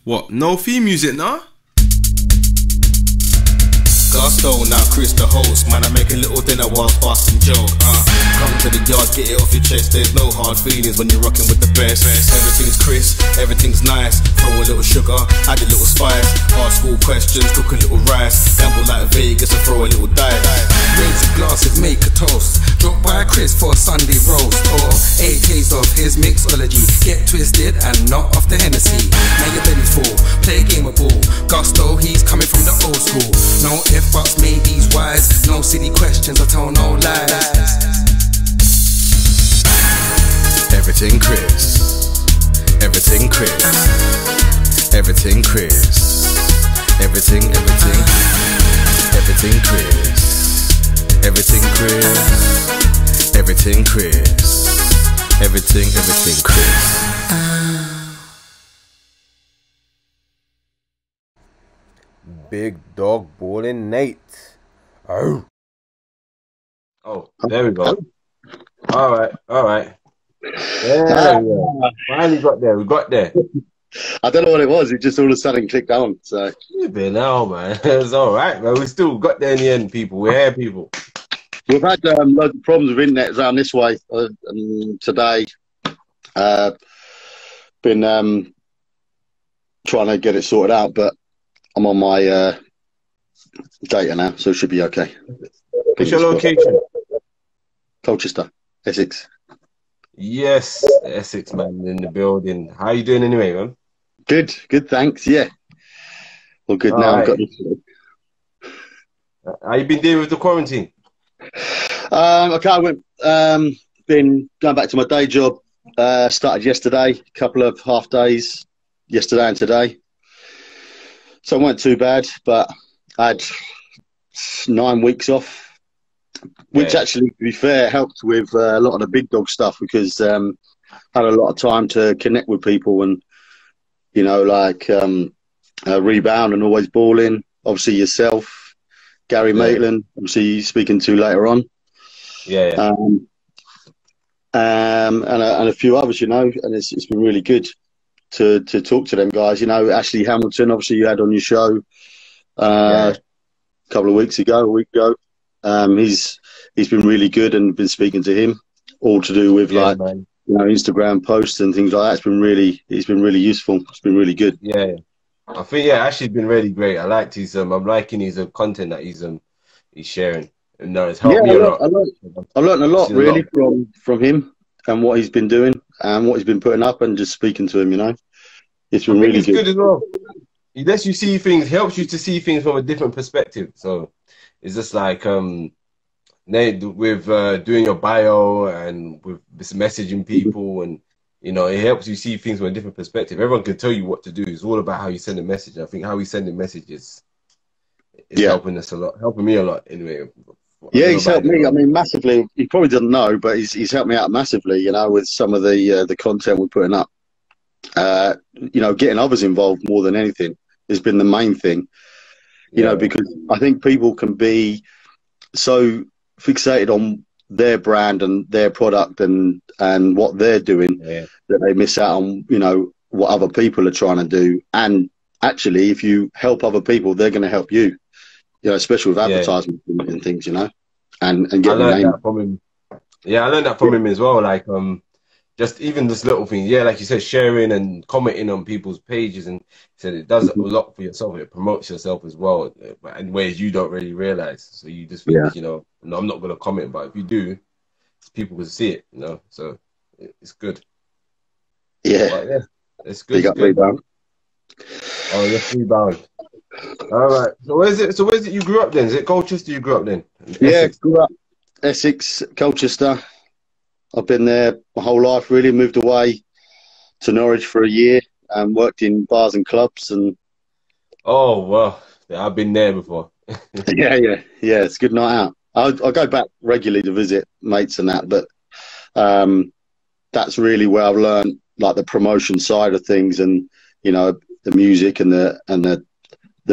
What? No theme music, nah? Gusto, now Chris the host. Man, I make a little dinner whilst passing joke. Come to the yard, get it off your chest. There's no hard feelings when you're rocking with the best. Everything's crisp, everything's nice. Throw a little sugar, add a little spice. Ask all questions, cook a little rice. Gamble like Vegas and throw a little dice. Raise your glasses, make a toast. Drop by Chris for a Sunday roast. Or 8 taste of his mixology. Get twisted and not off the Hennessy. Now your belly's full, play a game of ball. Gusto, he's coming from the old school. No if buts, maybes, whys. No silly questions, I tell no lies. Everything Chris. Everything Chris. Everything Chris. Everything Chris. Everything Chris. Everything Chris. Everything Chris. Big Dogg Ballin Nate. Oh. Oh, there we go. All right. Yeah, finally got there. We got there. I don't know what it was. It just all of a sudden clicked on. So You've been out, man. It's all right, man. We still got there in the end, people. We're here, people. we've had loads of problems with internet around this way today. Been trying to get it sorted out, but I'm on my data now, so it should be okay. What's your location? Colchester, Essex. Yes, Essex, man, in the building. How you doing anyway, man? Good, thanks. Yeah, all good now. I've got this. How you been dealing with the quarantine? Okay, I went. Been going back to my day job. Started yesterday. A couple of half days yesterday and today. So it wasn't too bad, but I had 9 weeks off, which actually, to be fair, helped with a lot of the big dog stuff because I had a lot of time to connect with people and, you know, like Rebound and Always Balling, obviously yourself, Gary Maitland, obviously speaking to later on. And a few others, you know, and it's been really good to talk to them guys. You know, Ashley Hamilton, obviously you had on your show a couple of weeks ago, a week ago. He's been really good and been speaking to him, all to do with you know, Instagram posts and things like that. It's been really useful. It's been really good. Yeah. I think Ashley's been really great. I liked his I'm liking his content that he's sharing. And it's helped me a lot. I've learned a lot really from him and what he's been doing and what he's been putting up and just speaking to him, you know. It's been really good as well. He lets you see things, helps you to see things from a different perspective. So it's just like with doing your bio and with this messaging people, and you know, it helps you see things from a different perspective. Everyone can tell you what to do. It's all about how you send a message. I think how we sending messages is helping us a lot, helping me a lot anyway. Yeah, he's helped me. I mean, massively. He probably doesn't know, but he's helped me out massively. You know, with some of the content we're putting up. You know, getting others involved more than anything has been the main thing. You know, because I think people can be so fixated on their brand and their product and what they're doing that they miss out on, you know, what other people are trying to do. And actually, if you help other people, they're going to help you. You know, especially with advertisements and things, you know, and getting I learned that from him. Yeah, I learned that from him as well. Like, just even this little thing, like you said, sharing and commenting on people's pages, and he said it does a lot for yourself. It promotes yourself as well, in ways you don't really realize. So you just think, you know, no, I'm not going to comment, but if you do, people will see it, you know. So it's good. Yeah, it's good. Big up, Rebound. Oh, yes, Rebound. All right. So where's it you grew up then? Is it Colchester you grew up then? Yeah, grew up Essex, Colchester. I've been there my whole life, really. Moved away to Norwich for a year and worked in bars and clubs. And oh, well, I've been there before. yeah, it's a good night out. I go back regularly to visit mates and that, but that's really where I've learned like the promotion side of things, and you know, the music and the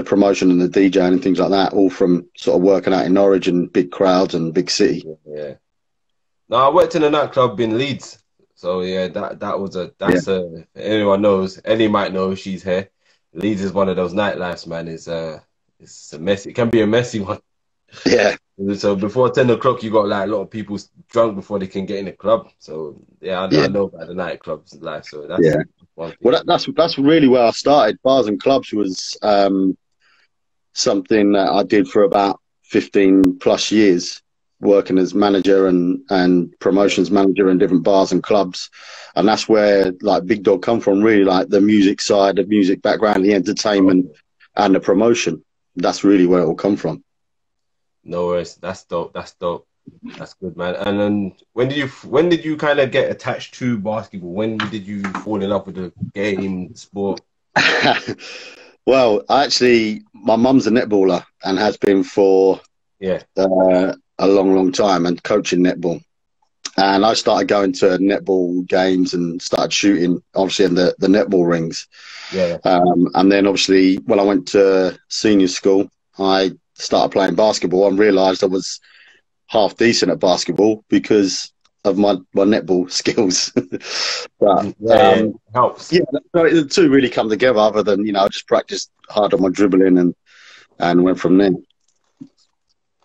promotion and the DJing and things like that, all from sort of working out in Norwich and big crowds and big city. Yeah. No, I worked in a nightclub in Leeds. So yeah, that's anyone knows, Ellie might know, she's here. Leeds is one of those nightlives, man. It's a messy. It can be a messy one. Yeah, So before 10 o'clock, you got like a lot of people drunk before they can get in the club. So yeah, I yeah, know about the nightclubs life. So that's yeah. one thing. Well, that's really where I started. Bars and clubs was something that I did for about 15 plus years, working as manager and promotions manager in different bars and clubs. And that's where like Big Dog come from, really, like the music side, the music background, the entertainment and the promotion. That's really where it all come from. No worries. That's dope. That's dope. That's good, man. And then when did you kind of get attached to basketball? When did you fall in love with the game, sport? Well, actually, my mum's a netballer and has been for Yeah. a long, long time, and coaching netball. And I started going to netball games and started shooting, obviously, in the netball rings. Yeah. And then, obviously, when I went to senior school, I started playing basketball and realised I was half decent at basketball because of my netball skills. But Yeah. Helps. yeah, so the two really come together. Other than I just practiced hard on my dribbling and went from there.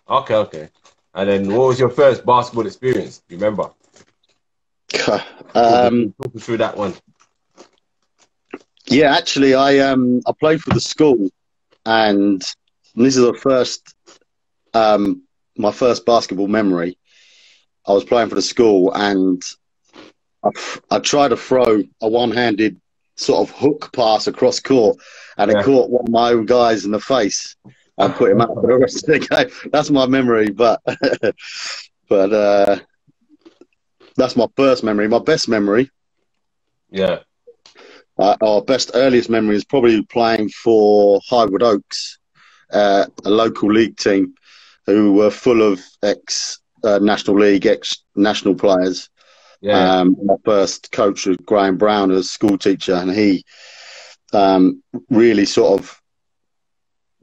Okay. And then what was your first basketball experience? Do you remember? Talk me through that one. Yeah, actually, I played for the school, and this is my first basketball memory. I was playing for the school, and I tried to throw a one-handed sort of hook pass across court, and it caught one of my own guys in the face and put him out for the rest of the game. That's my memory, but that's my first memory. My best memory, our best earliest memory is probably playing for Highwood Oaks, a local league team who were full of ex-National League, ex-national players. My first coach was Graham Brown, as a school teacher, and he really sort of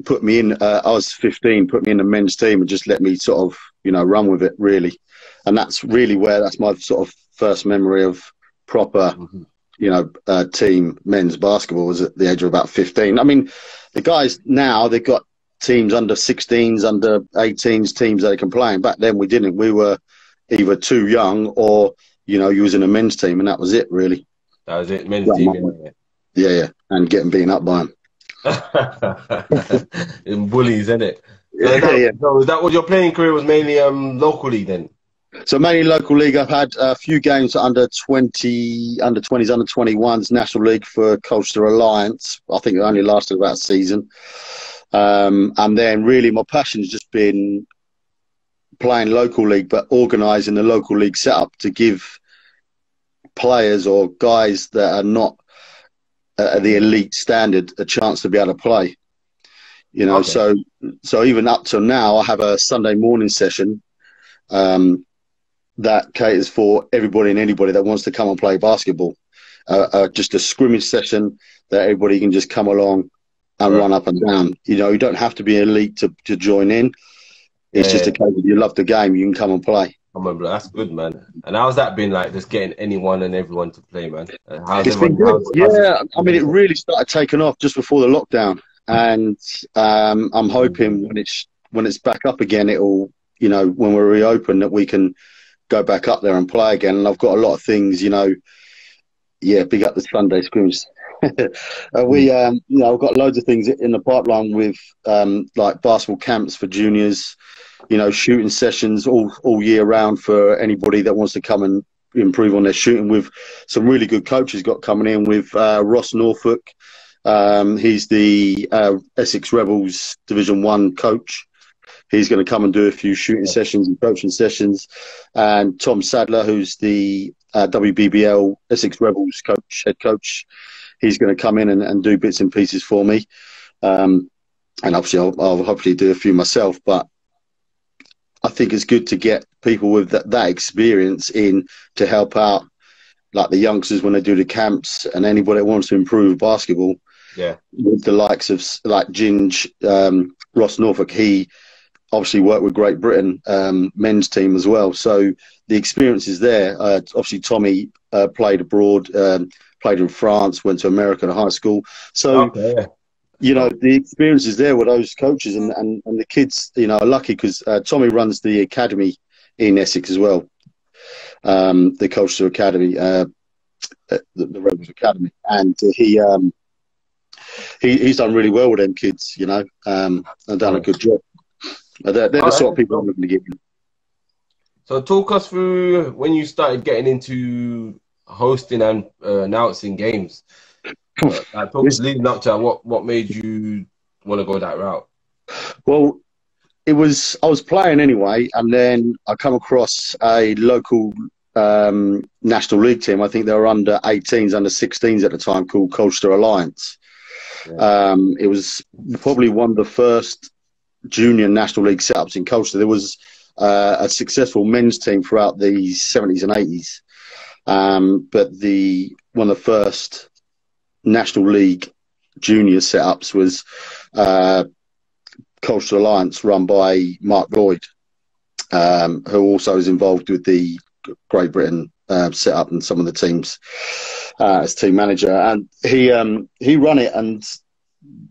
put me in. I was 15, put me in the men's team and just let me sort of, run with it, really. And that's really that's my sort of first memory of proper, team men's basketball, was at the age of about 15. I mean, the guys now, they've got teams under 16s, under 18s, teams that they can play. And back then we didn't. We were either too young or, you was in a men's team, and that was it, really. That was it, men's team. Yeah. And getting beaten up by them. In bullies, isn't it? So that was your playing career, was mainly locally then? So mainly local league. I've had a few games under 20s, under 21s, National League for Colchester Alliance. I think it only lasted about a season. And then really my passion's just been playing local league, but organising the local league setup to give players or guys that are not at the elite standard a chance to be able to play. So even up till now, I have a Sunday morning session that caters for everybody and anybody that wants to come and play basketball. Just a scrimmage session that everybody can just come along and run up and down. You don't have to be elite to join in. It's just a case of you love the game, you can come and play. That's good, man. And how's that been like, just getting anyone and everyone to play, man? It's been good. I mean, it really started taking off just before the lockdown, and I'm hoping when it's back up again, it'll, when we reopen, that we can go back up there and play again. And I've got a lot of things, big up the Sunday scrimmage. I've got loads of things in the pipeline with like basketball camps for juniors, shooting sessions all year round for anybody that wants to come and improve on their shooting, with some really good coaches got coming in with Ross Norfolk. He's the Essex Rebels Division 1 coach. He's going to come and do a few shooting sessions and coaching sessions. And Tom Sadler, who's the WBBL Essex Rebels head coach, he's going to come in and do bits and pieces for me. And obviously I'll hopefully do a few myself, but I think it's good to get people with that experience in to help out, like the youngsters when they do the camps, and anybody that wants to improve basketball. Yeah, with the likes of like Ginge, Ross Norfolk. He obviously worked with Great Britain men's team as well, so the experience is there. Obviously Tommy played abroad played in France, went to America to high school. So, Okay, yeah. you know, the experiences there with those coaches and the kids, you know, are lucky because Tommy runs the academy in Essex as well. The Colchester Academy, the Rebels Academy, and he's done really well with them kids, you know, and done a good job. They're the sort of people I'm looking to get in. So talk us through when you started getting into hosting and announcing games. Talk us leading up to what made you want to go that route. Well, I was playing anyway, and then I come across a local National League team. I think they were under 18s, under 16s at the time, called Colchester Alliance. Yeah. It was probably one of the first junior National League setups in Colchester. There was a successful men's team throughout the 70s and 80s, but one of the first National League junior setups was Colchester Alliance, run by Mark Lloyd, who also is involved with the Great Britain setup and some of the teams as team manager. And he run it, and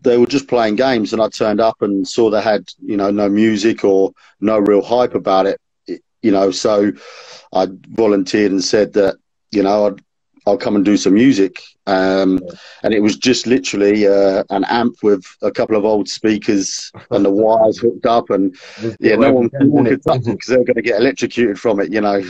they were just playing games, and I turned up and saw they had, you know, no music or no real hype about it, you know, so I volunteered and said that, you know, I'll come and do some music. And it was just literally an amp with a couple of old speakers and the wires hooked up, and no one could touch it because they were going to get electrocuted from it, you know.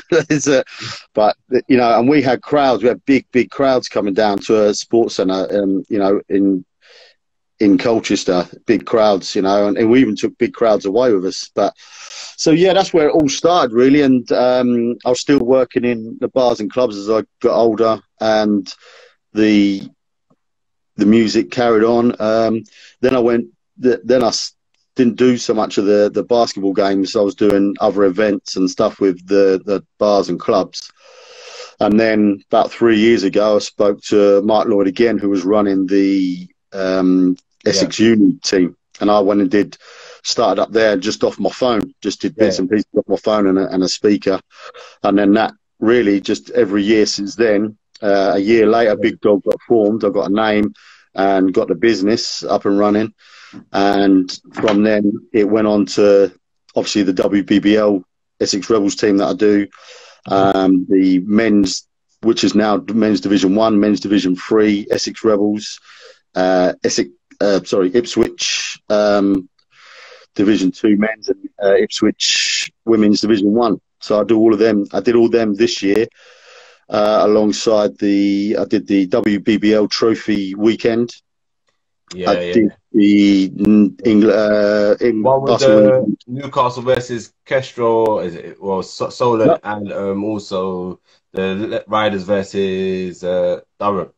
But, you know, and we had crowds, we had big crowds coming down to a sports centre, you know, in Colchester, big crowds, you know, and we even took big crowds away with us. But so, yeah, that's where it all started, really. And I was still working in the bars and clubs as I got older, and the music carried on. Then I didn't do so much of the basketball games. I was doing other events and stuff with the bars and clubs. And then about 3 years ago, I spoke to Mark Lloyd again, who was running the Essex Uni team, and I went and started up there just off my phone, just did bits and pieces off my phone and a speaker. And then that really just every year since then, a year later, Big Dog got formed. I got a name and got the business up and running. And from then it went on to obviously the WBBL Essex Rebels team that I do, the men's, which is now men's Division 1, men's Division 3, Essex Rebels, Ipswich Division 2 men's, and Ipswich Women's Division 1. So I do all of them. I did all them this year, alongside I did the WBBL Trophy weekend. Did the one with the Newcastle versus Kestrel, Solent, and also the Riders versus Durham.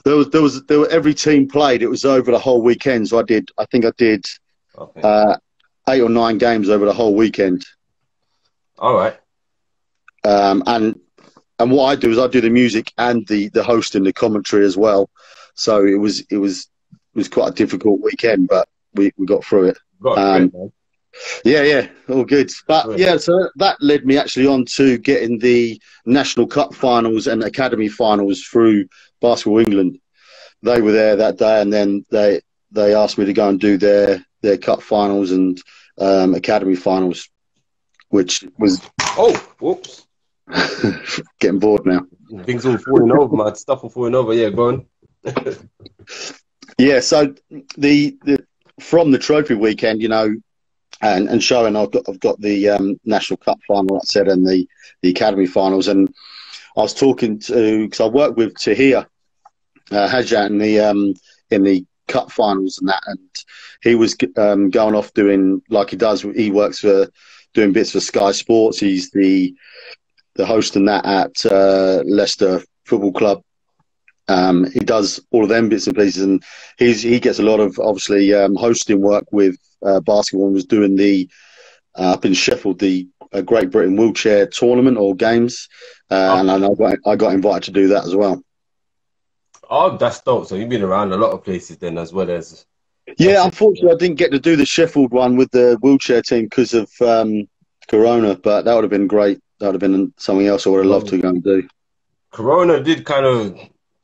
There were every team played. It was over the whole weekend. So I think I did 8 or 9 games over the whole weekend. All right. And what I do is I do the music and the hosting, the commentary as well. So it was quite a difficult weekend, but we got through it. Yeah, all good. But so that led me actually on to getting the National Cup finals and Academy finals through Basketball England. They were there that day, and then they asked me to go and do their cup finals and Academy finals, which was whoops. Getting bored now. Things all falling over, my stuff all falling over. Yeah, go on. Yeah, so the from the trophy weekend, you know, and showing I've got the National Cup final, like I said, and the Academy finals, and I was talking to, because I worked with Tahir Hajat in the cup finals and that, and he was going off doing like he does. He works for doing bits for Sky Sports. He's the host and that at Leicester Football Club. He does all of them bits and pieces, and he gets a lot of obviously hosting work with basketball, and was doing the up in Sheffield the Great Britain wheelchair tournament or games, and I got invited to do that as well. Oh, that's dope. So you've been around a lot of places then, as well as. Yeah, unfortunately, I didn't get to do the Sheffield one with the wheelchair team because of Corona, but that would have been great. That would have been something else I would have loved to go and do. Corona did kind of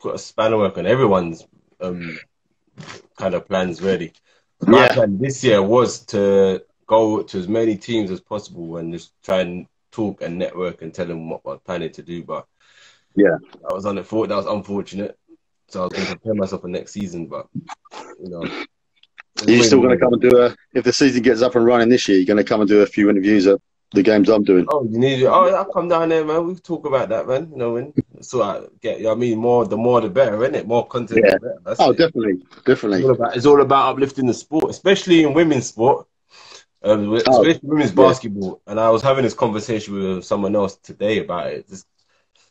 put a spanner work on everyone's kind of plans really. My plan this year was to go to as many teams as possible and just try and talk and network and tell them what we're planning to do. But that was unfortunate. So I was going to prepare myself for next season, but you know. Are you still going to come and do if the season gets up and running this year, you're going to come and do a few interviews at the games I'm doing? Oh, you need it. Oh, I'll come down there, man. We'll talk about that, man. You know, when so I get, you know what I mean, the more the better, isn't it? More content, the better. That's it. Definitely. It's all about uplifting the sport, especially in women's sport, especially women's basketball. And I was having this conversation with someone else today about it.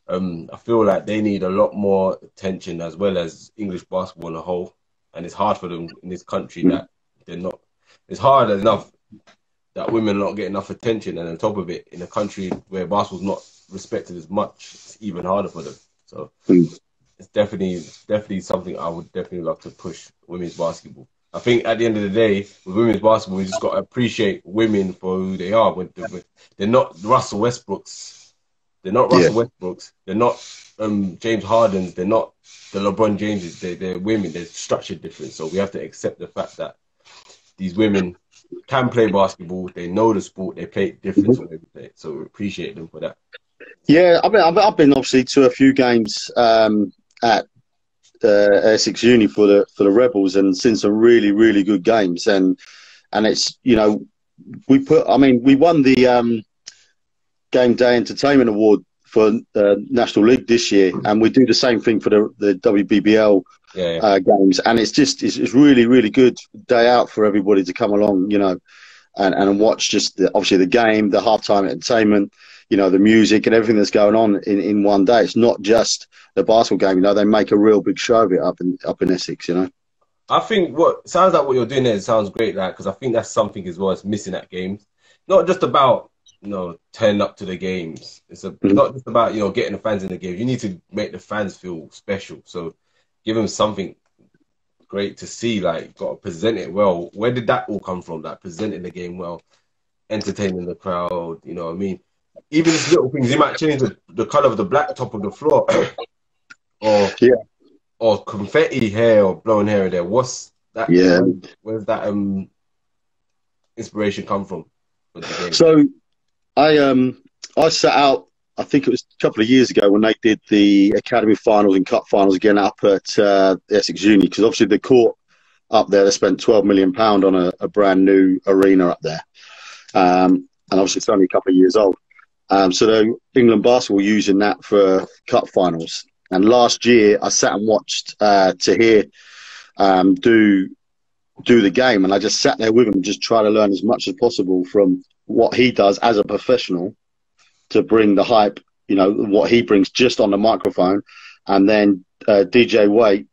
I feel like they need a lot more attention as well as English basketball on a whole. And it's hard for them in this country that they're not. It's hard enough that women are not getting enough attention, and on top of it, in a country where basketball's not respected as much, it's even harder for them. So it's definitely something I would definitely love to push women's basketball. I think at the end of the day, with women's basketball, we just got to appreciate women for who they are. They're not Russell Westbrooks. They're not Russell Westbrooks. They're not James Hardens. They're not the LeBron Jameses. They're women. They're structured different. So we have to accept the fact that these women can play basketball. They know the sport. They play it different from every day. So we appreciate them for that. Yeah, I've been obviously to a few games at Essex Uni for the Rebels, and seen some really, really good games. And it's, you know, we won the Game Day Entertainment Award for National League this year, and we do the same thing for the WBBL games. And it's really, really good day out for everybody to come along, you know, and watch just obviously the game, the halftime entertainment, you know, the music and everything that's going on in one day. It's not just the basketball game, you know. They make a real big show of it up in Essex, you know. I think what sounds like what you're doing there sounds great, like, because I think that's something as well as missing at games. Not just about, you know, turning up to the games. It's not just about, you know, getting the fans in the game. You need to make the fans feel special. So give them something great to see. Like, got to present it well. Where did that all come from? Like, presenting the game well, entertaining the crowd. You know what I mean? Even these little things. You might change the color of the black top of the floor, or confetti hair or blowing hair in there. What's that? Yeah. Where's that inspiration come from? So I set out, I think it was a couple of years ago when they did the Academy Finals and Cup Finals again up at Essex Uni, because obviously the court up there, they spent £12 million on a brand new arena up there. And obviously it's only a couple of years old. So the England basketball using that for Cup Finals. And last year I sat and watched Tahir do the game, and I just sat there with him and just try to learn as much as possible from what he does as a professional to bring the hype, you know, what he brings just on the microphone. And then DJ Wait,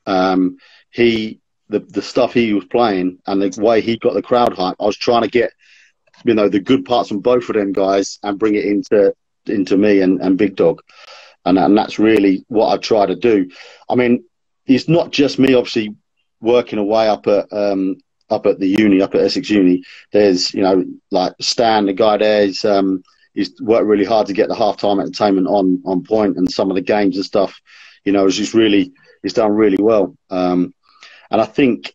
the stuff he was playing and the way he got the crowd hype, I was trying to get, you know, the good parts from both of them guys and bring it into me and Big Dog. And that's really what I try to do. I mean, it's not just me, obviously, working away up at the uni, up at Essex Uni. There's, you know, like Stan, the guy there, he's worked really hard to get the halftime entertainment on point, and some of the games and stuff, you know, he's done really well. And I think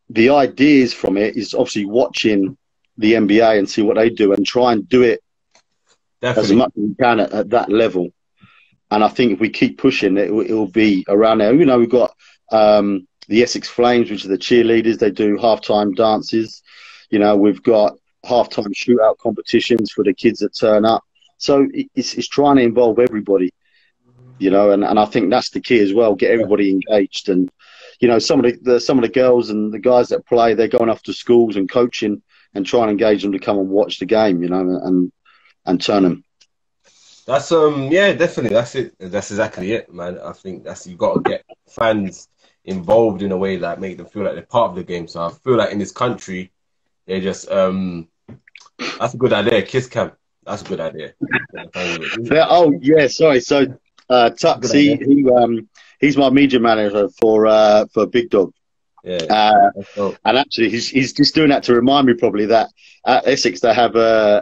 the ideas from it is obviously watching the NBA and see what they do and try and do it as much as we can at that level. And I think if we keep pushing, it will be around there. You know, we've got the Essex Flames, which are the cheerleaders. They do halftime dances. You know, we've got halftime shootout competitions for the kids that turn up. So it's trying to involve everybody, you know, and I think that's the key as well. Get everybody engaged, and you know, some of the girls and the guys that play, they're going off to schools and coaching and trying to engage them to come and watch the game, you know, and turn them. That's yeah, definitely. That's it. That's exactly it, man. I think you got to get fans involved in a way that make them feel like they're part of the game. So I feel like in this country, they just that's a good idea. Kiss Cam. That's a good idea. Oh yeah, sorry. So Tux, he's my media manager for Big Dog. Yeah. And actually, he's just doing that to remind me probably that at Essex they have I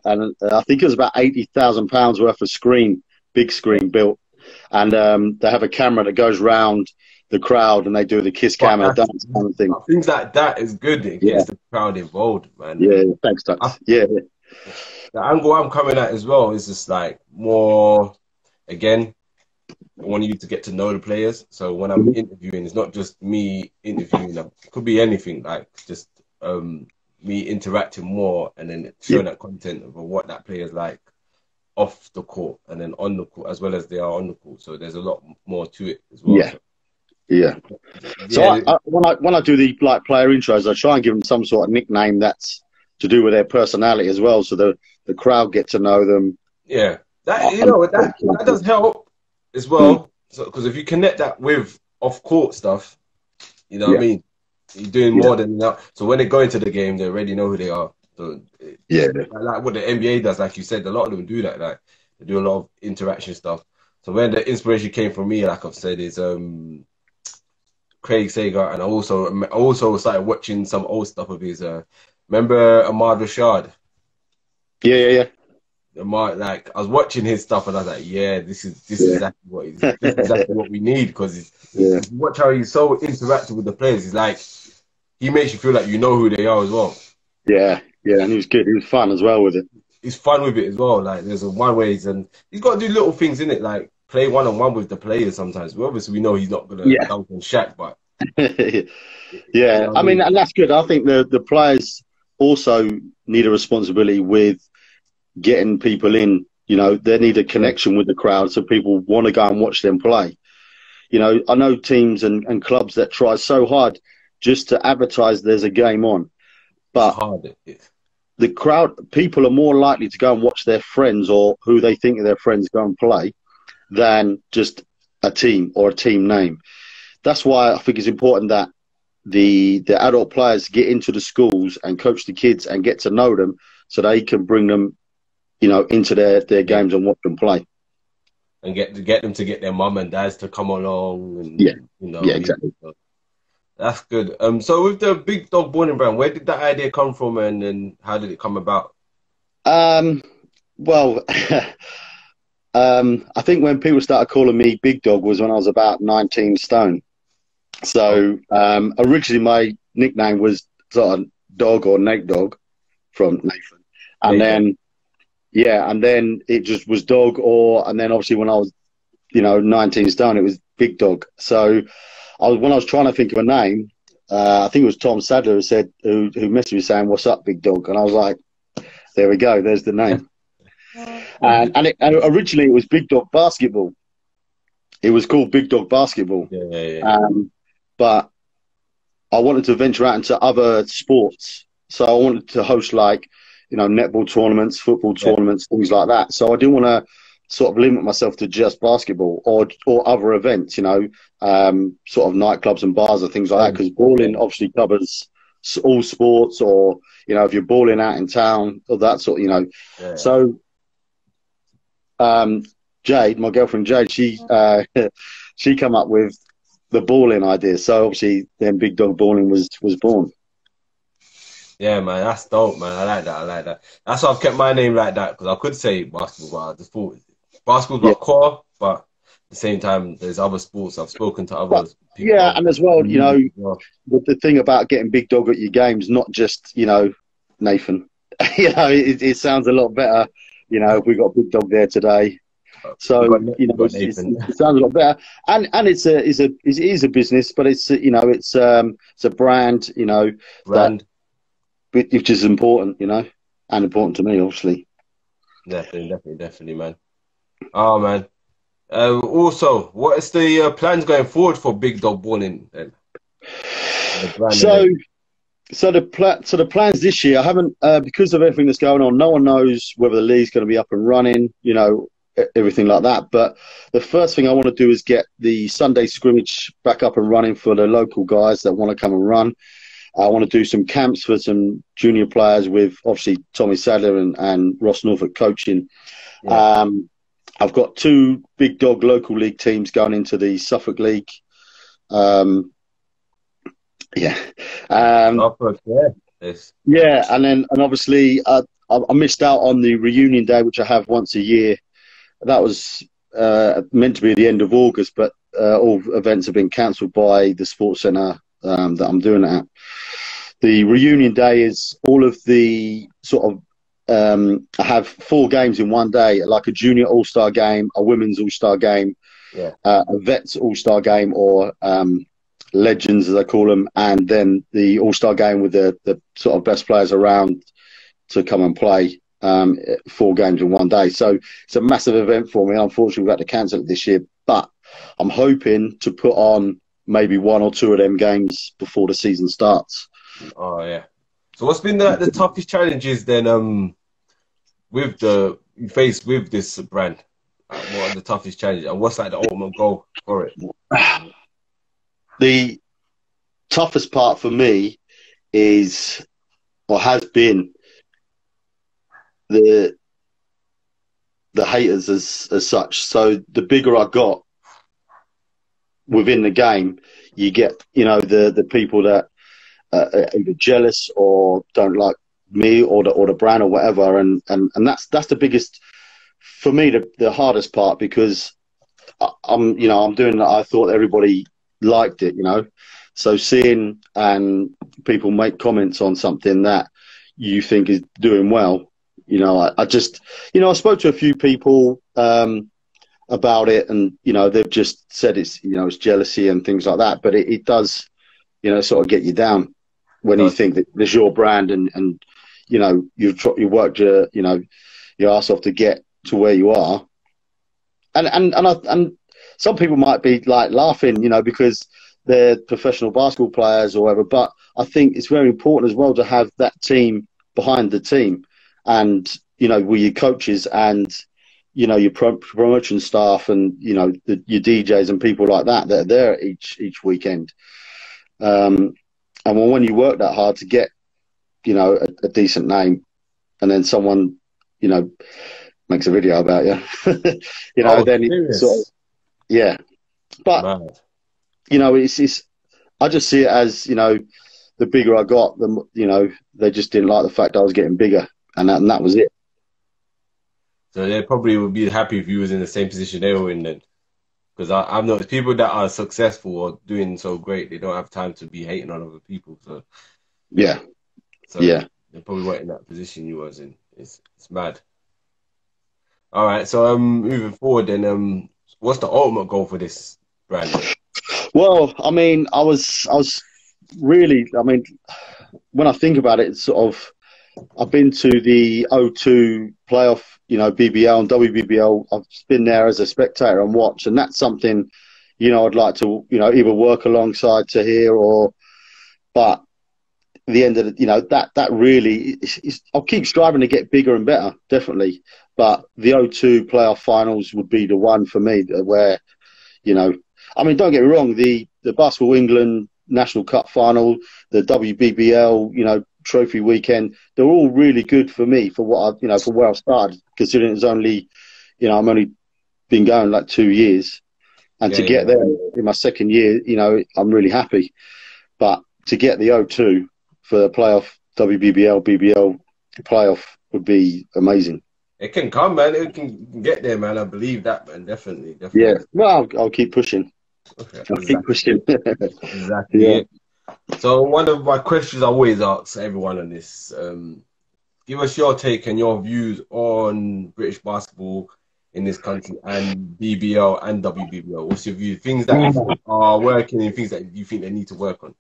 think it was about £80,000 worth of big screen built, and they have a camera that goes round the crowd, and they do the kiss cam and dance kind of thing. Things like that is good. It gets the crowd involved, man. Yeah, thanks, Dux. Yeah. The angle I'm coming at as well is just like more, again, I want you to get to know the players. So when I'm interviewing, it's not just me interviewing them. It could be anything, like just me interacting more and then showing that content of what that player's like off the court and then on the court as well as they are on the court. So there's a lot more to it as well. So when I do the like player intros, I try and give them some sort of nickname that's to do with their personality as well, so the crowd get to know them. Yeah, that does help as well. So because if you connect that with off court stuff, you know what I mean. You're doing more than that. So when they go into the game, they already know who they are. So like what the NBA does, like you said, a lot of them do that. Like they do a lot of interaction stuff. So when the inspiration came from me, like I've said, is Craig Sager, and I also started watching some old stuff of his. Remember Ahmad Rashad? Yeah. Ahmad, like I was watching his stuff, and I was like, this is exactly what we need, because watch how he's so interactive with the players. He's like, he makes you feel like you know who they are as well. Yeah, and he was good. He was fun as well with it. He's fun with it as well. Like there's one way he's got to do little things in it, like play one-on-one with the players sometimes. Well, obviously, we know he's not going to dunk and Shaq, but I mean, and that's good. I think the players also need a responsibility with getting people in. You know, they need a connection with the crowd, so people want to go and watch them play. You know, I know teams and clubs that try so hard just to advertise there's a game on, but the crowd, people are more likely to go and watch their friends or who they think are their friends go and play than just a team or a team name. That's why I think it's important that the adult players get into the schools and coach the kids and get to know them, so they can bring them, you know, into their games and watch them play. And get them to get their mum and dads to come along. And, exactly. That's good. So with the Big Dogg Ballin brand, where did that idea come from, and then how did it come about? Well, I think when people started calling me Big Dog was when I was about 19 stone. So originally my nickname was sort of Dog or Nate Dogg from Nathan, and then it just was Dog, and then obviously when I was 19 stone, it was Big Dog. So when I was trying to think of a name, I think it was Tom Sadler who messaged me saying, "What's up, Big Dog?" And I was like, "There we go, there's the name." and originally it was Big Dog Basketball. It was called Big Dog Basketball. But I wanted to venture out into other sports, so I wanted to host netball tournaments, football tournaments, things like that. So I didn't want to sort of limit myself to just basketball or other events, sort of nightclubs and bars or things like that, because balling obviously covers all sports, or, if you're balling out in town or that sort, So Jade, my girlfriend Jade, she came up with the balling idea. So obviously then Big Dogg Ballin was born. Yeah, man, that's dope, man. I like that. That's why I've kept my name like that, because I could say basketball, but I just thought basketball's my core, but at the same time, there's other sports. I've spoken to other people. Yeah, and as well, the thing about getting Big Dog at your games, not just, Nathan. It sounds a lot better, if we got Big Dog there today. So it sounds a lot better, and it is a business, but it's it's a brand, which is important, and important to me, obviously. Definitely, man. Oh man. Also, what is the plans going forward for Big Dogg Ballin then? So the plans this year, I haven't because of everything that's going on. No one knows whether the league's going to be up and running, everything like that. But the first thing I want to do is get the Sunday scrimmage back up and running for the local guys that want to come and run. I want to do some camps for some junior players with obviously Tommy Sadler and Ross Norfolk coaching. Yeah. I've got 2 Big Dog local league teams going into the Suffolk League. And obviously I missed out on the reunion day, which I have once a year. That was meant to be at the end of August, but all events have been cancelled by the sports centre that I'm doing it at. The reunion day is all of the sort of I have 4 games in one day, like a junior all-star game, a women's all-star game, a vets all-star game, or legends as I call them, and then the all-star game with the sort of best players around to come and play. 4 games in one day, so it's a massive event for me. Unfortunately, we've had to cancel it this year, but I'm hoping to put on maybe 1 or 2 of them games before the season starts. Oh yeah. So what's been the toughest challenges then with you faced with this brand? What are the toughest challenges, and what's like the ultimate goal for it? The toughest part for me is, or has been, the haters as such. So the bigger I got within the game, you get, you know, the people that are either jealous or don't like me or the brand or whatever, and that's the biggest for me, the hardest part, because I'm doing that. I thought everybody liked it, you know. So seeing and people make comments on something that you think is doing well, you know, I just, you know, I spoke to a few people about it, and, you know, they've just said it's, you know, it's jealousy and things like that. But it does, you know, sort of get you down when you think that there's your brand, and you know, you worked your ass off to get to where you are. And some people might be like laughing, you know, because they're professional basketball players or whatever. But I think it's very important as well to have that team behind the team. And, you know, with your coaches and, you know, your promotion staff and, you know, your DJs and people like that are there each weekend. And when you work that hard to get, you know, a decent name, and then someone, you know, makes a video about you, you know, then it's sort of, yeah. But, you know, it's I just see it as, you know, the bigger I got, the, you know, they just didn't like the fact I was getting bigger. And that was it. So they probably would be happy if you was in the same position they were in then. Because I've noticed people that are successful or doing so great, they don't have time to be hating on other people. So yeah. So yeah, they probably weren't in that position you was in. It's mad. All right, so moving forward then, what's the ultimate goal for this brand? Well, I mean, I was really, I mean, when I think about it, it's sort of, I've been to the O2 playoff, you know, BBL and WBBL. I've been there as a spectator and watch, and that's something, you know, I'd like to, you know, either work alongside to here or, but at the end of the, you know, that really is, I'll keep striving to get bigger and better, definitely. But the O2 playoff finals would be the one for me where, you know, I mean, don't get me wrong, the Basketball England National Cup final, the WBBL, you know, trophy weekend, they're all really good for me for what I, you know, for where I've started, considering it's only, you know, I'm only been going like 2 years, and to get there in my second year, you know, I'm really happy. But to get the O2 for the playoff, WBBL, BBL playoff would be amazing. It can come, man. It can get there, man. I believe that, man. Definitely. Yeah. Well, I'll keep pushing. Okay. I'll keep pushing. Exactly. Yeah. So one of my questions I always ask everyone on this, give us your take and your views on British basketball in this country and BBL and WBBL. What's your view? Things that you think are working and things that you think they need to work on.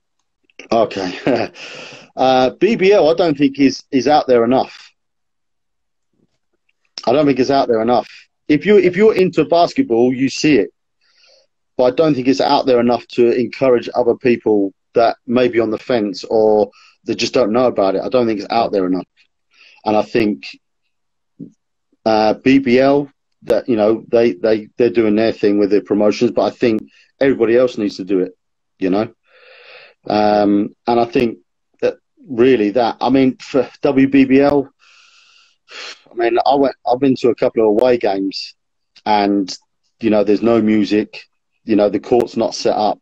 Okay. BBL, I don't think is out there enough. I don't think it's out there enough. If you're into basketball, you see it, but I don't think it's out there enough to encourage other people that may be on the fence or that just don't know about it. I don't think it's out there enough, and I think BBL, that, you know, they're doing their thing with their promotions, but I think everybody else needs to do it, you know. And I think that really that, I mean, for WBBL, I mean, I've been to a couple of away games, and, you know, there's no music, you know, the court's not set up.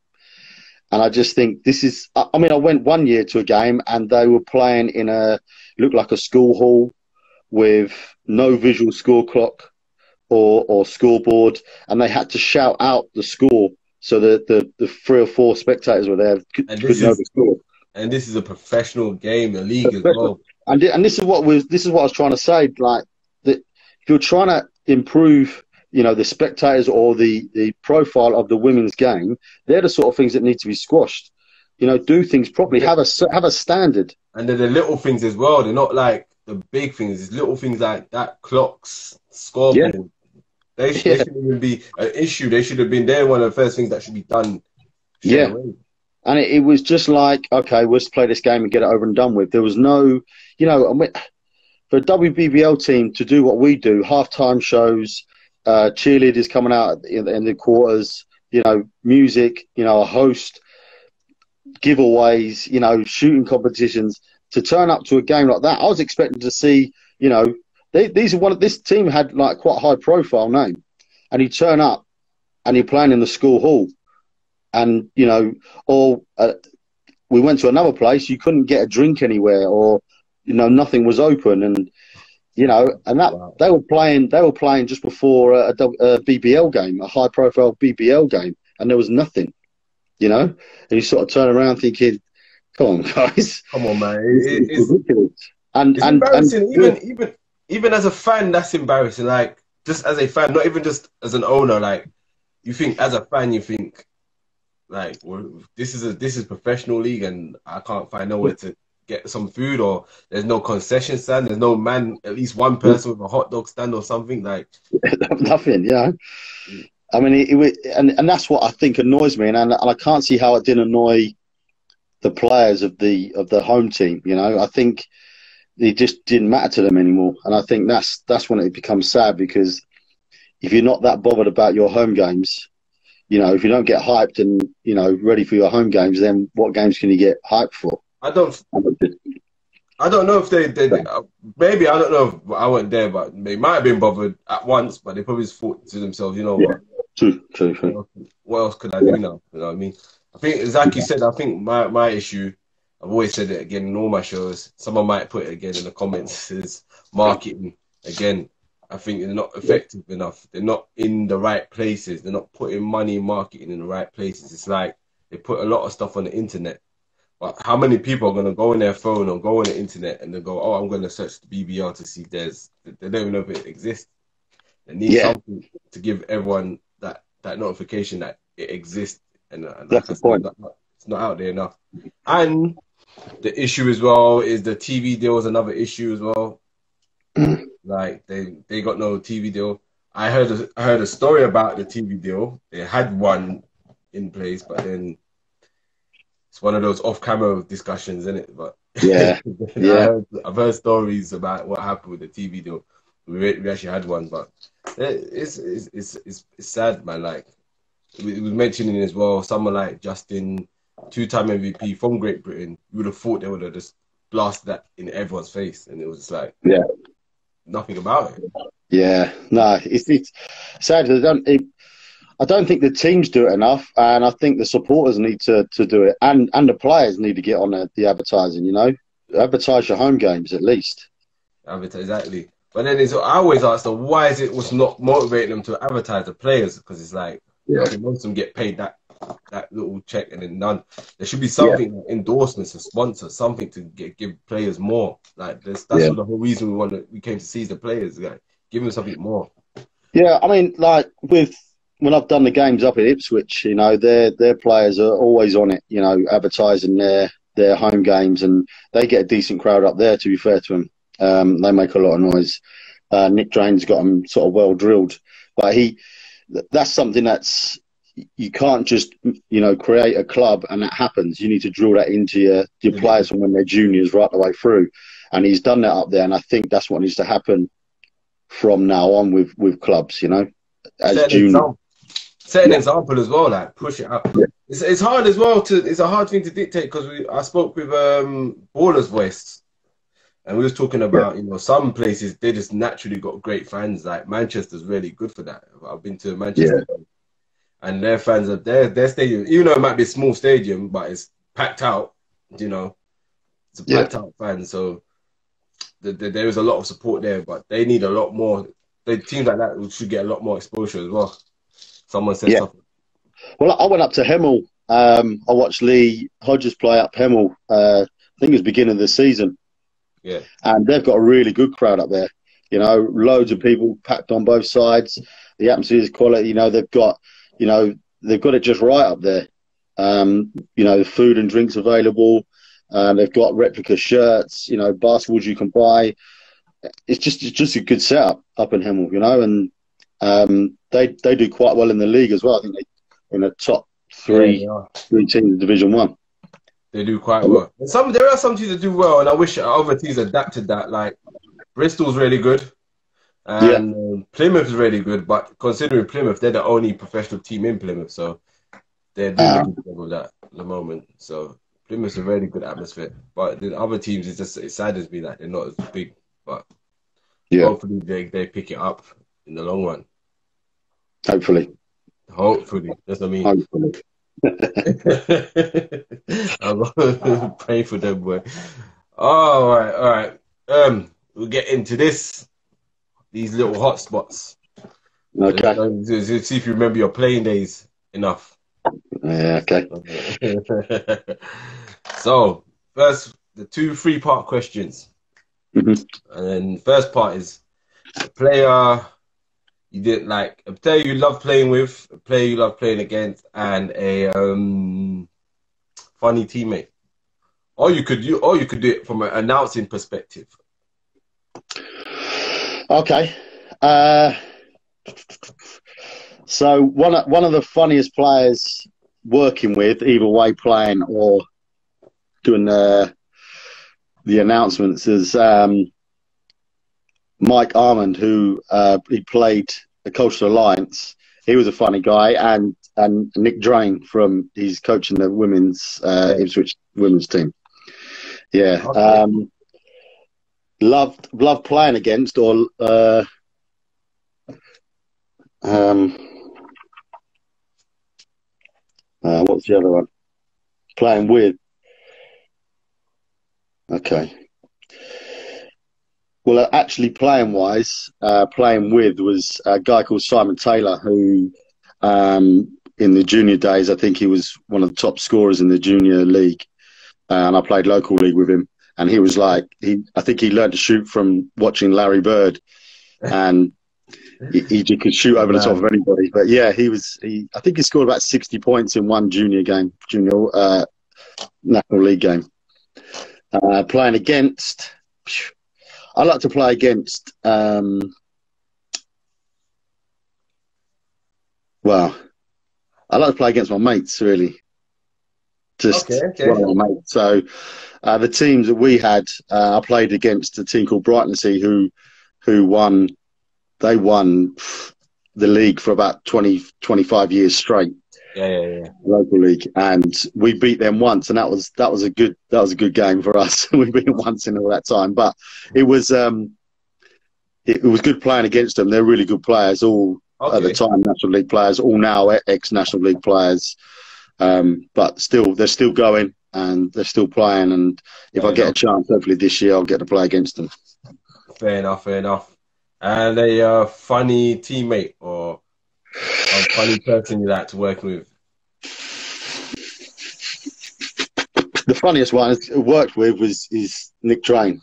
And I just think this is, I mean, I went one year to a game and they were playing looked like a school hall with no visual score clock, or scoreboard, and they had to shout out the score so that the 3 or 4 spectators were there could know the score. And this is a professional game, a league as well. And this is what I was trying to say. Like, that if you're trying to improve, you know, the spectators or the profile of the women's game, they're the sort of things that need to be squashed. You know, do things properly. Have a standard. And they're the little things as well. They're not like the big things. It's little things like that. Clocks, scoreboard. Yeah. They shouldn't even be an issue. They should have been there. One of the first things that should be done. Yeah. Away. And it was just like, okay, let's play this game and get it over and done with. There was no, you know, for a WBBL team to do what we do, halftime shows, cheerleaders coming out in the quarters, you know, music, you know, a host, giveaways, you know, shooting competitions, to turn up to a game like that. I was expecting to see, you know, this team had like quite a high profile name, and you turn up and you're playing in the school hall, and you know, or we went to another place, you couldn't get a drink anywhere, or you know, nothing was open, and you know, and that they were playing just before a BBL game, a high profile BBL game, and there was nothing, you know, and you sort of turn around thinking, come on guys, come on man, it's ridiculous. It's embarrassing. Even as a fan, that's embarrassing. Like, just as a fan, not even just as an owner. Like, you think as a fan, you think like, well, this is professional league, and I can't find nowhere to get some food, or there's no concession stand, there's no man, at least one person with a hot dog stand or something, like nothing. Yeah, I mean, and that's what I think annoys me, and I can't see how it didn't annoy the players of the home team. You know, I think it just didn't matter to them anymore, and I think that's when it becomes sad, because if you're not that bothered about your home games, you know, if you don't get hyped and, you know, ready for your home games, then what games can you get hyped for? I don't know if they maybe, I don't know if I went there, but they might have been bothered at once, but they probably just thought to themselves, you know what? True. What else could I do now? You know what I mean? I think, as you said, I think my issue, I've always said it again in all my shows, someone might put it again in the comments, is marketing. Again, I think they're not effective enough. They're not in the right places. They're not putting money in marketing in the right places. It's like they put a lot of stuff on the internet. But how many people are going to go on their phone or go on the internet and they go, oh, I'm going to search the BBL to see if they don't even know if it exists. They need something to give everyone that notification that it exists. And that's the point. It's not out there enough. And the issue as well is the TV deal is another issue as well. Like they got no TV deal. I heard a story about the TV deal. They had one in place, but then it's one of those off-camera discussions, isn't it? But yeah. I've heard stories about what happened with the TV deal. We actually had one, but it's sad, man. Like, we was mentioning as well, someone like Justin, 2-time MVP from Great Britain, you would have thought they would have just blasted that in everyone's face, and it was just like, nothing about it. Yeah, no, it's sad. I don't think the teams do it enough, and I think the supporters need to do it, and the players need to get on the advertising. You know, advertise your home games at least. Advertise, exactly. But then I always ask them, why is it what's not motivating them to advertise the players? Because it's like, most of them get paid that little check and then none. There should be something, like endorsements, a sponsor, something to give players more. Like that's the whole reason we came to see the players. Like, give them something more. Yeah, I mean, like when I've done the games up at Ipswich, you know, their players are always on it, you know, advertising their home games, and they get a decent crowd up there, to be fair to them. They make a lot of noise. Nick Drain's got them sort of well drilled, but that's something that's, you can't just, you know, create a club and that happens. You need to drill that into your players from when they're juniors right the way through. And he's done that up there, and I think that's what needs to happen from now on with clubs, you know, as juniors. Set an example as well, like push it up. Yeah. It's hard as well it's a hard thing to dictate, because I spoke with Baller's Voice, and we was talking about, you know, some places they just naturally got great fans. Like Manchester's really good for that. I've been to Manchester, and their fans are their stadium, even though it might be a small stadium, but it's packed out. You know, it's a packed out fan, so there is a lot of support there. But they need a lot more. the teams like that should get a lot more exposure as well. Someone said Yeah. something. Well, I went up to Hemel. I watched Lee Hodges play up Hemel. I think it was beginning of the season. Yeah. And they've got a really good crowd up there. You know, loads of people packed on both sides. The atmosphere is quality. You know, they've got it just right up there. You know, food and drinks available. They've got replica shirts. You know, basketballs you can buy. It's just a good setup up in Hemel. You know, and they do quite well in the league as well. I think they in the top three teams in Division 1. They do quite well. And there are some teams that do well, and I wish other teams adapted that. Like Bristol's really good, and Plymouth is really good. But considering Plymouth, they're the only professional team in Plymouth, so they're doing a good job of that at the moment. So Plymouth's a really good atmosphere. But the other teams, it saddens me that they're not as big. But hopefully they pick it up in the long run. Hopefully, that's what I mean. Hopefully. I'm praying for them, boy. All right. We'll get into these little hot spots. Okay. See if you remember your playing days enough. Yeah. Okay. So first, the 2 3-part questions, and then first part is a player you didn't like, a player you love playing with, a player you love playing against, and a funny teammate. Or you could do it from an announcing perspective. Okay. So one of the funniest players working with, either way, playing or doing the announcements, is Mike Armand, who he played the Coastal Alliance. He was a funny guy, and Nick Drain he's coaching the women's Ipswich women's team. Yeah, okay. Loved playing against, or what's the other one? Playing with. Okay. Well, actually, playing with was a guy called Simon Taylor, who, in the junior days, I think he was one of the top scorers in the junior league. And I played local league with him. And he was like, I think he learned to shoot from watching Larry Bird. And he could shoot over the top of anybody. But yeah, I think he scored about 60 points in one junior National League game. Playing against... I like to play against, I like to play against my mates, really. One of my mates. So the teams that we had, I played against a team called Brightonsea who won. They won the league for about 25 years straight. Yeah. Local league, and we beat them once, and that was a good game for us. We beat them once in all that time, but it was good playing against them. They're really good players, all at the time National League players, all now ex-National League players, but they're still going and they're still playing. And if I get a chance, hopefully this year, I'll get to play against them. Fair enough. And a funny teammate or a funny person you like to work with? The funniest one I worked with is Nick Drain.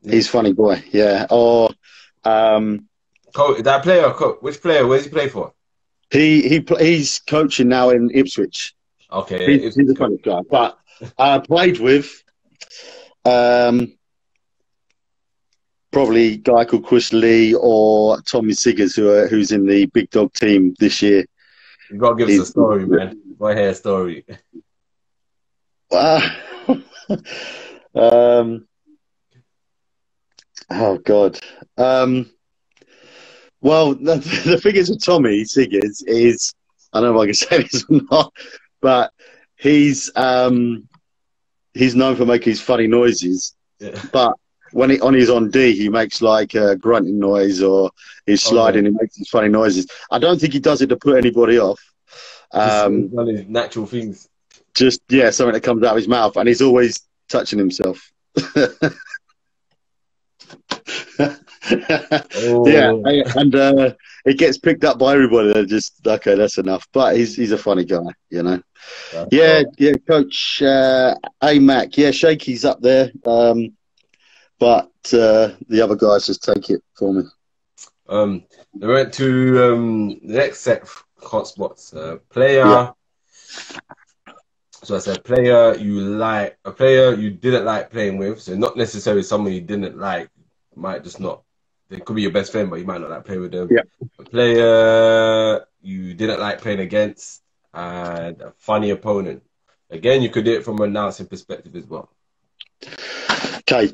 He's a funny boy, yeah. Or that player, which player? Where does he play for? He's coaching now in Ipswich. Okay, he's a funny guy. But I played with probably a guy called Chris Lee or Tommy Siggers, who's in the Big Dog team this year. You got to give us a story, man. Go ahead, story. Oh God. Well, the thing is with Tommy Siggers is, I don't know if I can say this or not, but he's known for making his funny noises. Yeah. But when he's on D, he makes like a grunting noise, or he's sliding. He makes these funny noises. I don't think he does it to put anybody off. One of his natural things. Just something that comes out of his mouth, and he's always touching himself. Yeah, Oh, and it gets picked up by everybody. They're just okay, that's enough. But he's a funny guy, you know. that's Yeah, all. yeah, Coach Mac. Yeah, Shaky's up there, but the other guys just take it for me. They went to the next set of hotspots. Yeah, Player. So I said player you like, a player you didn't like playing with. So not necessarily someone you didn't like. Might just not. They could be your best friend, but you might not like playing with them. yeah. A player you didn't like playing against, and a funny opponent. Again, you could do it from an announcing perspective as well. Okay,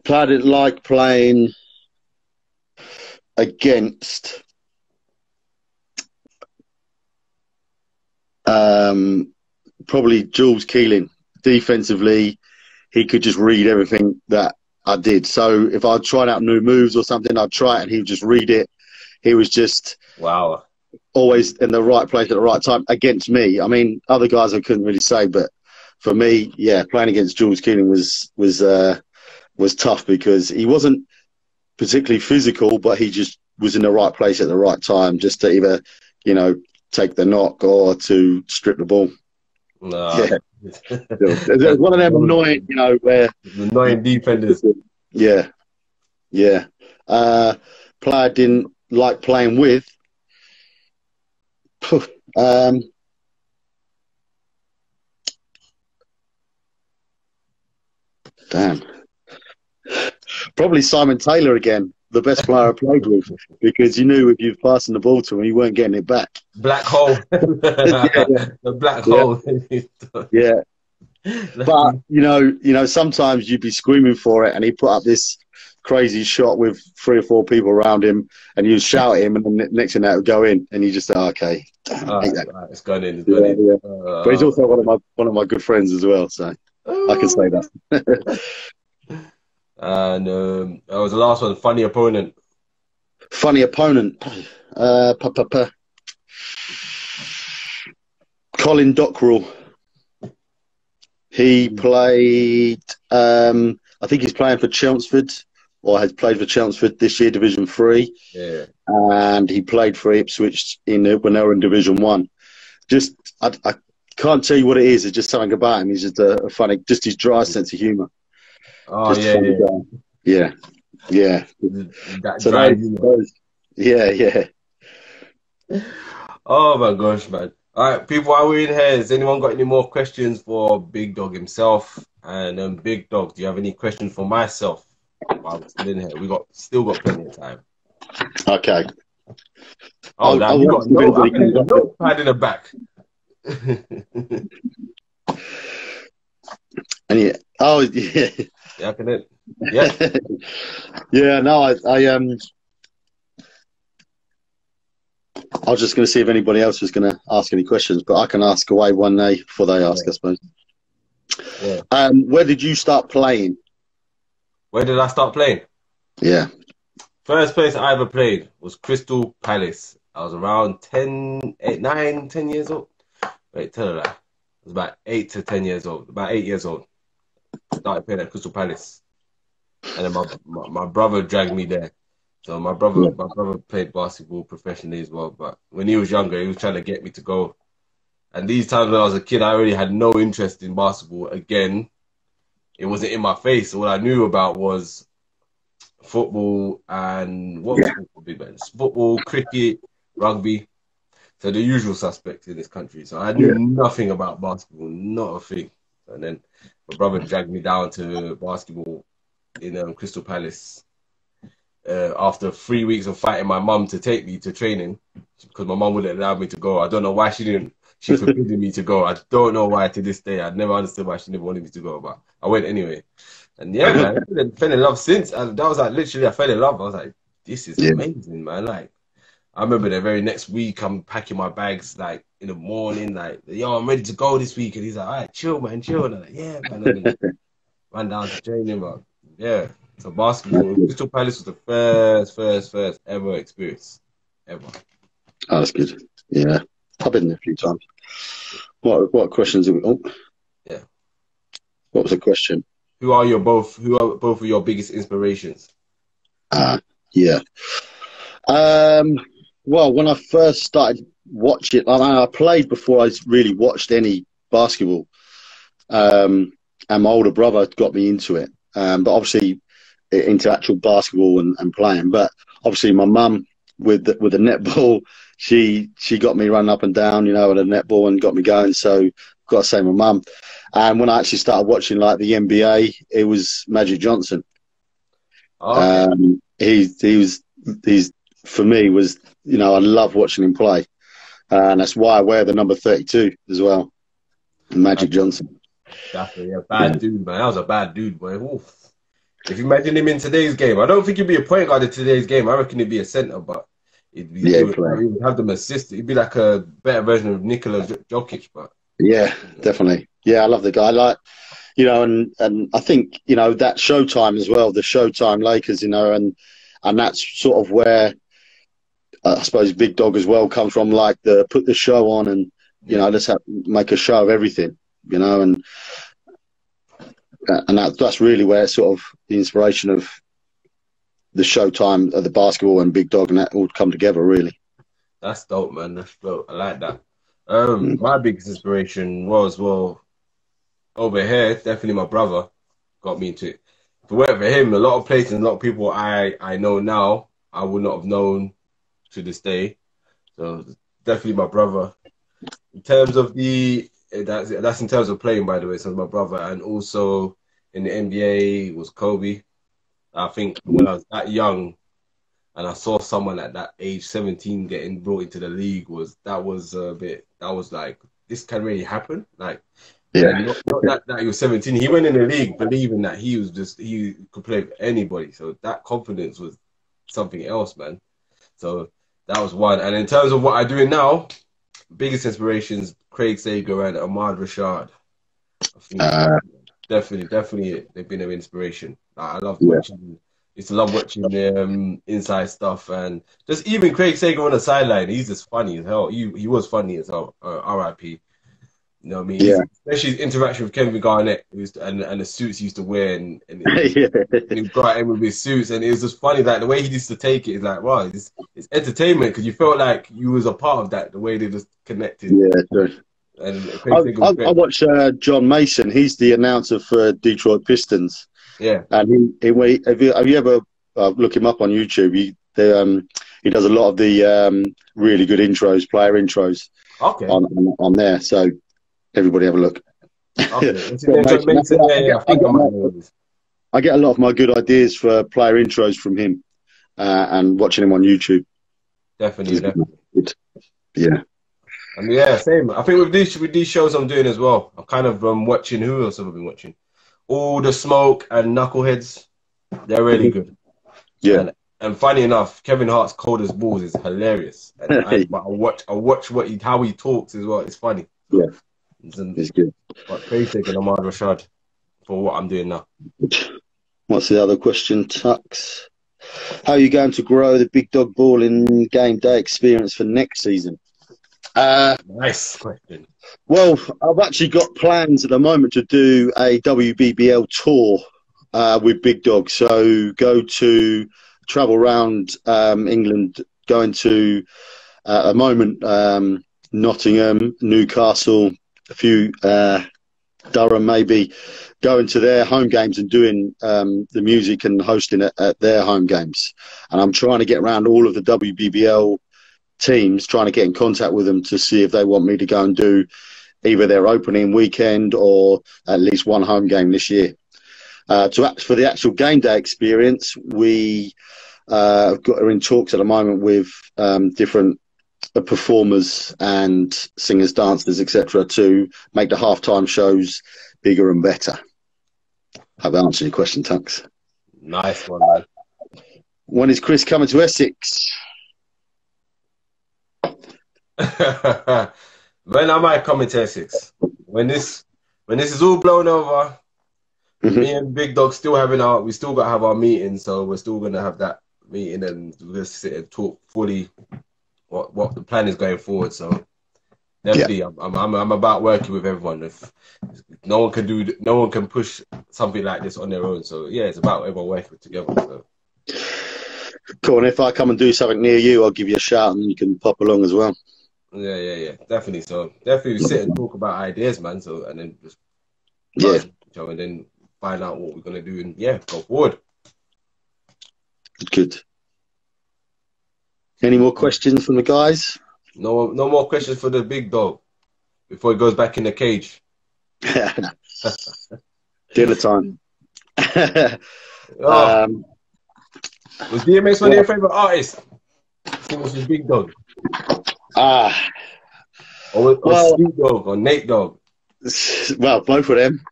played it like playing against probably Jules Keeling. Defensively, he could just read everything that I did. So if I tried out new moves or something, I'd try it and he would just read it. He was just Wow. always in the right place at the right time against me. I mean, other guys I couldn't really say, but for me, yeah, playing against Jules Keeling was tough because he wasn't particularly physical, but he just was in the right place at the right time, just to either, you know, take the knock or to strip the ball. Nah. Yeah, there's one of them annoying, you know, where Annoying defenders. yeah, yeah. Player I didn't like playing with. Damn. Probably Simon Taylor again, the best player I played with, because you knew if you were passing the ball to him, you weren't getting it back. Black hole. Yeah, The black yeah, hole. yeah. But you know, sometimes you'd be screaming for it, and he put up this crazy shot with 3 or 4 people around him, and you shout at him, and then the next thing that would go in, and you just say, "Okay, damn, I hate that." Right, it's gone in. It's gone Yeah, in. yeah. But he's also one of my good friends as well, so I can say that. And that was the last one. Funny opponent. Funny opponent, Colin Dockrell. He played. I think he's playing for Chelmsford, or has played for Chelmsford this year, Division 3. Yeah. And he played for Ipswich when they were in Division 1. Just, I can't tell you what it is. It's just something about him. He's just a funny, just his dry sense of humour. Oh, Just yeah, funny yeah. guy. Yeah, yeah. That So dry humor. yeah, yeah. Oh my gosh, man. All right, people, while we're in here, has anyone got any more questions for Big Dog himself? And Big Dog, do you have any questions for myself while we're still in here? Still got plenty of time. Okay. Oh, damn, you got no. I can hear the no. notepad in the back. And yeah, oh yeah, Yeah, I can hear. Yeah. yeah. No, I was just going to see if anybody else was going to ask any questions, but I can ask away one day before they ask, I suppose. Yeah. Where did you start playing? Where did I start playing? Yeah. First place I ever played was Crystal Palace. I was around 10 years old. Wait, tell her that. I was about 8 to 10 years old. About 8 years old. Started playing at Crystal Palace. And then my brother dragged me there. So my brother played basketball professionally as well. But when he was younger, he was trying to get me to go. And these times when I was a kid, I really had no interest in basketball. Again, it wasn't in my face. All I knew about was football and what was football big man? Football, cricket, rugby. So the usual suspects in this country. So I knew nothing about basketball, not a thing. And then my brother dragged me down to basketball in Crystal Palace after 3 weeks of fighting my mum to take me to training because my mum wouldn't allow me to go. I don't know why she didn't. She forbidden me to go. I don't know why to this day. I'd never understood why she never wanted me to go, but I went anyway. And yeah, man, I fell in love since. And that was like literally, I fell in love. I was like, this is amazing, man. Like, I remember the very next week, I'm packing my bags like in the morning, like, yo, I'm ready to go this week. And he's like, all right, chill, man, chill. And I'm like, yeah, man. And then ran down to training, but yeah. So basketball, Crystal Palace was the first ever experience, ever. Oh, that's good. Yeah, I've been there a few times. What questions have we? Oh, yeah. What was the question? Who are both of your biggest inspirations? Yeah. Well, when I first started watching, I played before I really watched any basketball. And my older brother got me into it. But obviously into actual basketball and playing. But obviously my mum with the netball, she got me running up and down, you know, with a netball and got me going. So got to say my mum. And when I actually started watching like the NBA, it was Magic Johnson. Okay. He's for me was, you know, I love watching him play, and that's why I wear the number 32 as well, Magic Johnson. Definitely a bad dude, man. That was a bad dude, boy. Oof. If you imagine him in today's game, I don't think he'd be a point guard in today's game. I reckon he'd be a center, but Yeah, he would have them assist. He'd be like a better version of Nikola Jokic, but yeah, definitely. Yeah, I love the guy. I like, you know, and I think, you know, that Showtime as well, the Showtime Lakers, you know, and that's sort of where I suppose Big Dog as well comes from, like the put the show on and, you know, let's make a show of everything, you know, and that's really where sort of the inspiration of the Showtime of the basketball and Big Dog and that all come together, really. that's dope, man. That's dope. I like that. Mm. My biggest inspiration was, well, over here, definitely my brother got me into it. If it weren't for him, a lot of places, a lot of people I know now, I would not have known to this day. So definitely my brother. In terms of that's in terms of playing, by the way. So my brother, and also in the NBA was Kobe. I think when I was that young, and I saw someone at that age, 17, getting brought into the league, that was like, this can really happen. Like, and Yeah. not that he was 17. He went in the league believing that he could play with anybody. So that confidence was something else, man. So that was one. And in terms of what I'm doing now, biggest inspirations, Craig Sager and Ahmad Rashad. I think definitely they've been an inspiration. I love watching. Used to love watching the inside stuff, and just even Craig Sager on the sideline. He's just funny as hell. He was funny as hell. R.I.P. You know what I mean? Yeah. Especially his interaction with Kevin Garnett, and the suits he used to wear, and Yeah. he brought in with his suits, and it was just funny. Like the way he used to take it is like, wow, it's entertainment because you felt like you was a part of that. The way they just connected. Yeah, sure. And I watch John Mason. He's the announcer for Detroit Pistons. Yeah. And have you ever look him up on YouTube? He does a lot of the really good intros, player intros. Okay. On there. So everybody have a look. Okay. I get a lot of my good ideas for player intros from him and watching him on YouTube. Definitely. Yeah. And yeah, same. I think with these shows I'm doing as well, I'm kind of watching. Who else have I been watching? All the Smoke and Knuckleheads. They're really good. Yeah. And funny enough, Kevin Hart's Cold as Balls is hilarious. And I watch how he talks as well. It's funny. Yeah. It's good. But Craig and Ahmad Rashad for what I'm doing now. What's the other question, Tux? How are you going to grow the Big Dog Ballin game day experience for next season? Nice question. Well, I've actually got plans at the moment to do a WBBL tour with Big Dog. So travel around England, going to at the moment Nottingham, Newcastle, a few Durham maybe, going to their home games and doing the music and hosting it at their home games. And I'm trying to get around all of the WBBL teams, trying to get in contact with them to see if they want me to go and do either their opening weekend or at least one home game this year. For the actual game day experience, we are in talks at the moment with different performers and singers, dancers, etc., to make the halftime shows bigger and better. Hope that answers your question, Tux. Nice one, man. When is Chris coming to Essex? When I might come to Essex. When this is all blown over, me and Big Dog we still got to have our meeting, so we're still gonna have that meeting and we'll sit and talk fully what the plan is going forward. So definitely, I'm about working with everyone. If no one can push something like this on their own. So yeah, it's about everyone working together. So. Cool. And if I come and do something near you, I'll give you a shout and you can pop along as well. Yeah. Definitely. So definitely sit and talk about ideas, man. So and then just and then find out what we're gonna do and go forward. Good. Any more questions from the guys? No more questions for the big dog before he goes back in the cage. Dinner time. Was DMX one of your favorite artists? Since was Big Dog. Or Snoop Dogg or Nate Dogg. Well, both of them.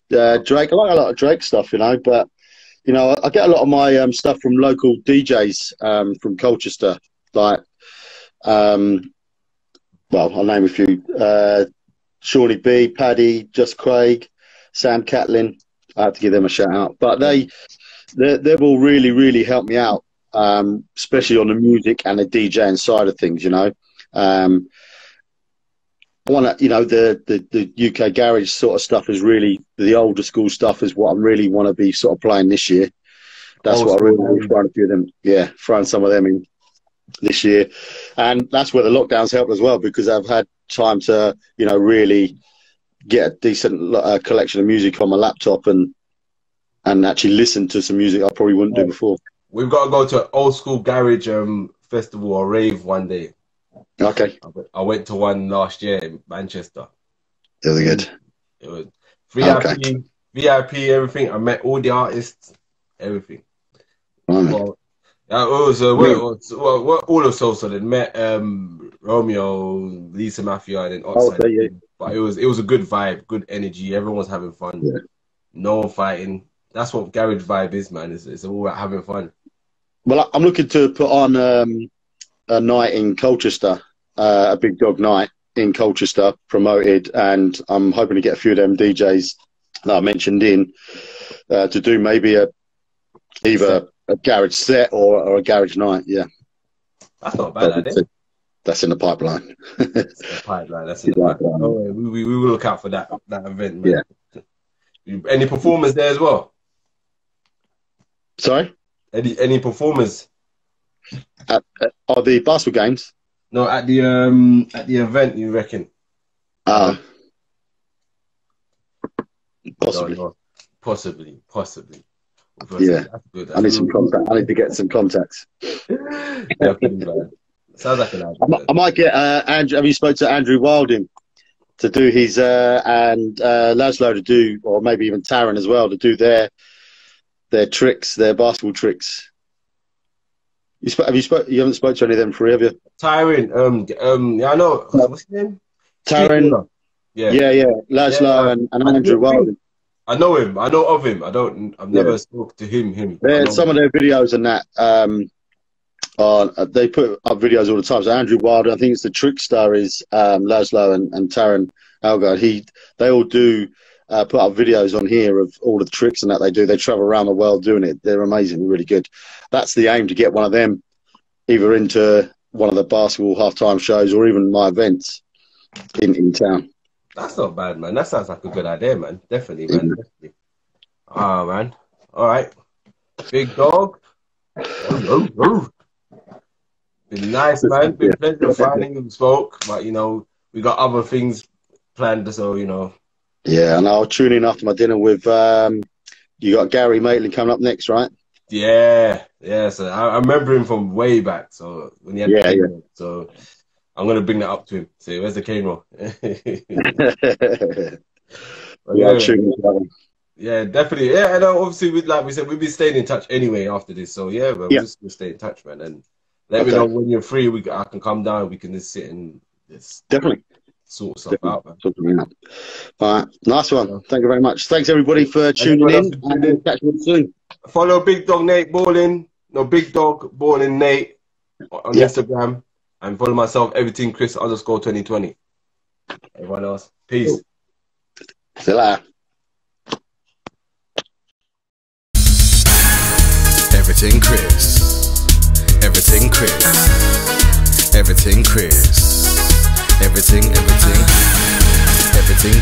Drake. I like a lot of Drake stuff, you know, but you know, I get a lot of my stuff from local DJs from Colchester. Like, well, I'll name a few: Shawnee B, Paddy, Just Craig, Sam Catlin. I have to give them a shout out, but they've all really helped me out, especially on the music and the DJing side of things. You know, I want to, you know, the UK garage sort of stuff is really the older school stuff is what I really want to be sort of playing this year. That's what I really want to try to do them. Yeah, throwing some of them in this year, and that's where the lockdowns helped as well because I've had time to, you know, really get a decent collection of music on my laptop and actually listen to some music I probably wouldn't do before. We've got to go to an old school garage festival or rave one day. Okay. I went to one last year in Manchester. They were good. It was VIP, everything. I met all the artists, everything. Well, it was all of Sosa. They met Romeo, Lisa Mafia, and then Oxide. But it was a good vibe, good energy. Everyone was having fun. Yeah. No one fighting. That's what garage vibe is, man. It's all about having fun. Well, I'm looking to put on a night in Colchester, a Big Dog night in Colchester, promoted, and I'm hoping to get a few of them DJs that I mentioned in to do maybe either a garage set or a garage night. Yeah, that's not a bad idea. That's in the pipeline. That's in the pipeline. That's in the pipeline. Oh, we will look out for that event, man. Yeah. Any performers there as well? Sorry? Any performers? At the basketball games? No, at the event, you reckon? Possibly. No. Possibly. Yeah. That's good. I need some contact. I need to get some contacts. Definitely, man. Sounds like an idea. I might get Andrew. Have you spoke to Andrew Wilding to do his and Laszlo to do, or maybe even Taron as well to do their tricks, their basketball tricks. You haven't spoke to any of them for have you? Taron, yeah, I know. What's his name? Taron. Yeah. Laszlo and Andrew Wilding. I know him. I know of him. I've never spoke to him. Some of their videos and that. They put up videos all the time. So Andrew Wilder, I think it's the Trickstar is Laszlo and Taron Algar. They all do put up videos on here of all the tricks and that they do. They travel around the world doing it. They're amazing, really good. That's the aim, to get one of them either into one of the basketball halftime shows or even my events in town. That's not bad, man. That sounds like a good idea, man. Definitely, man. Definitely. Oh, man. All right. Big Dog. Been nice, man. Been a pleasure finding you spoke, but you know, we got other things planned, so you know. Yeah, and I'll tune in after my dinner with you got Gary Maitland coming up next, right? Yeah. So I remember him from way back. So when he had the cane roll. So I'm gonna bring that up to him. Say, where's the cane roll? Yeah, definitely. Yeah, and obviously, like we said, we'll be staying in touch anyway after this. So yeah, we'll just stay in touch, man. And let me know when you're free. I can come down. We can just sit and definitely sort stuff out, man. All right, nice one. Thank you very much. Thanks everybody for tuning in. And catch you soon. Follow Big Dog Nate Ballin. No, Big Dog Ballin Nate on Instagram, and follow myself Everyting Chris _2020. Everyone else, peace. See you later. Everyting Chris. Everyting Chris. Everyting Chris. Everyting Chris. Everyting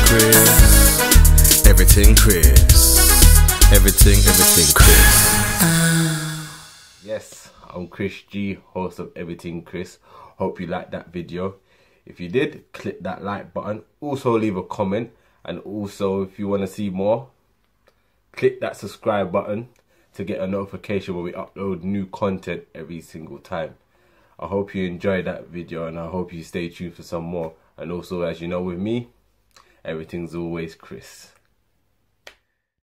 Chris. Everyting Chris. Everyting Chris. Yes, I'm Chris G, host of Everything Chris. Hope you liked that video. If you did, click that like button. Also leave a comment. And also, if you want to see more, click that subscribe button to get a notification when we upload new content every single time. I hope you enjoyed that video, and I hope you stay tuned for some more. And also, as you know with me, everything's always Chris.